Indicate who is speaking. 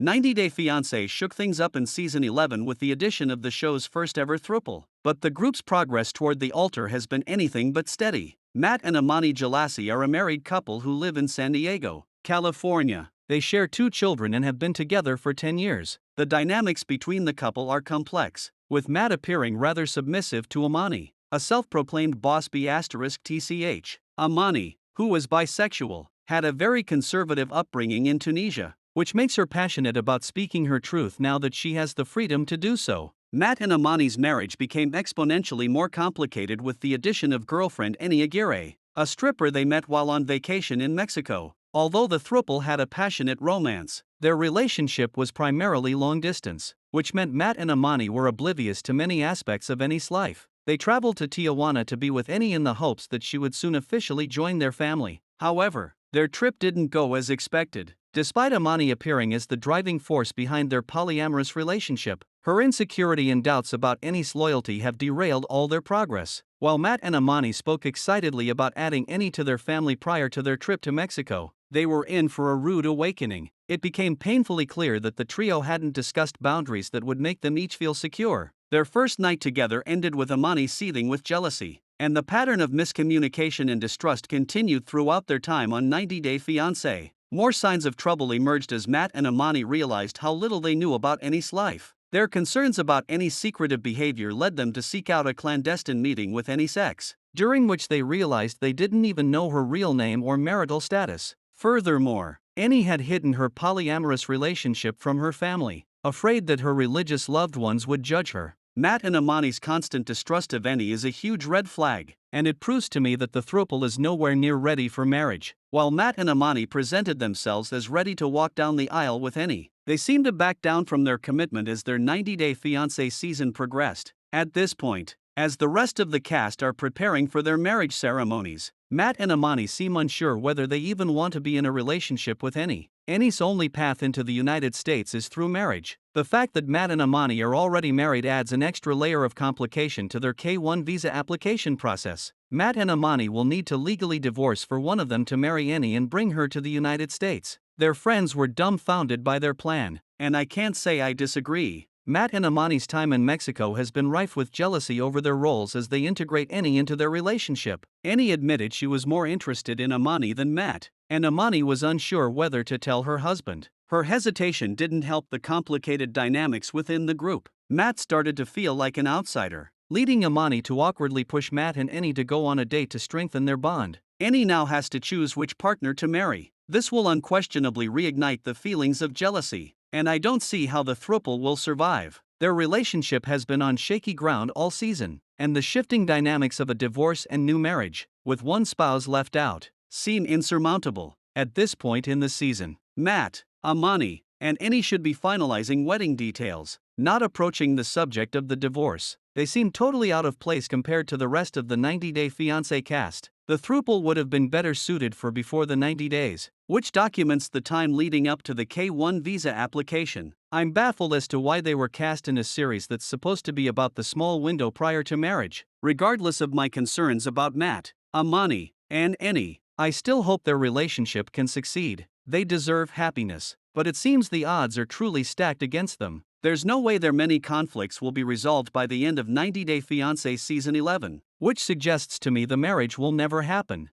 Speaker 1: 90 Day Fiancé shook things up in season 11 with the addition of the show's first ever throuple. But the group's progress toward the altar has been anything but steady. Matt and Amani Jalasi are a married couple who live in San Diego, California. They share 2 children and have been together for 10 years. The dynamics between the couple are complex, with Matt appearing rather submissive to Amani, a self-proclaimed boss *TCH. Amani, who was bisexual, had a very conservative upbringing in Tunisia, which makes her passionate about speaking her truth now that she has the freedom to do so. Matt and Amani's marriage became exponentially more complicated with the addition of girlfriend Eni Aguirre, a stripper they met while on vacation in Mexico. Although the throuple had a passionate romance, their relationship was primarily long distance, which meant Matt and Amani were oblivious to many aspects of Eni's life. They traveled to Tijuana to be with Eni in the hopes that she would soon officially join their family. However, their trip didn't go as expected. Despite Amani appearing as the driving force behind their polyamorous relationship, her insecurity and doubts about Eni's loyalty have derailed all their progress. While Matt and Amani spoke excitedly about adding Eni to their family prior to their trip to Mexico, they were in for a rude awakening. It became painfully clear that the trio hadn't discussed boundaries that would make them each feel secure. Their first night together ended with Amani seething with jealousy, and the pattern of miscommunication and distrust continued throughout their time on 90 Day Fiancé. More signs of trouble emerged as Matt and Amani realized how little they knew about Eni's life. Their concerns about Eni's secretive behavior led them to seek out a clandestine meeting with Eni's ex, during which they realized they didn't even know her real name or marital status. Furthermore, Eni had hidden her polyamorous relationship from her family, afraid that her religious loved ones would judge her. Matt and Amani's constant distrust of Eni is a huge red flag, and it proves to me that the throuple is nowhere near ready for marriage. While Matt and Amani presented themselves as ready to walk down the aisle with Eni, they seemed to back down from their commitment as their 90 Day Fiancé season progressed. At this point, as the rest of the cast are preparing for their marriage ceremonies, Matt and Amani seem unsure whether they even want to be in a relationship with Eni. Eni's only path into the United States is through marriage. The fact that Matt and Amani are already married adds an extra layer of complication to their K-1 visa application process. Matt and Amani will need to legally divorce for one of them to marry Eni and bring her to the United States. Their friends were dumbfounded by their plan, and I can't say I disagree. Matt and Amani's time in Mexico has been rife with jealousy over their roles as they integrate Eni into their relationship. Eni admitted she was more interested in Amani than Matt, and Amani was unsure whether to tell her husband. Her hesitation didn't help the complicated dynamics within the group. Matt started to feel like an outsider, leading Amani to awkwardly push Matt and Eni to go on a date to strengthen their bond. Eni now has to choose which partner to marry. This will unquestionably reignite the feelings of jealousy, and I don't see how the throuple will survive. Their relationship has been on shaky ground all season, and the shifting dynamics of a divorce and new marriage, with one spouse left out, seem insurmountable. At this point in the season, Matt, Amani, and Eni should be finalizing wedding details, not approaching the subject of the divorce. They seem totally out of place compared to the rest of the 90 Day Fiancé cast. The throuple would have been better suited for before the 90 days, which documents the time leading up to the K-1 visa application. I'm baffled as to why they were cast in a series that's supposed to be about the small window prior to marriage. Regardless of my concerns about Matt, Amani, and Eni, I still hope their relationship can succeed. They deserve happiness, but it seems the odds are truly stacked against them. There's no way their many conflicts will be resolved by the end of 90 Day Fiancé Season 11, which suggests to me the marriage will never happen.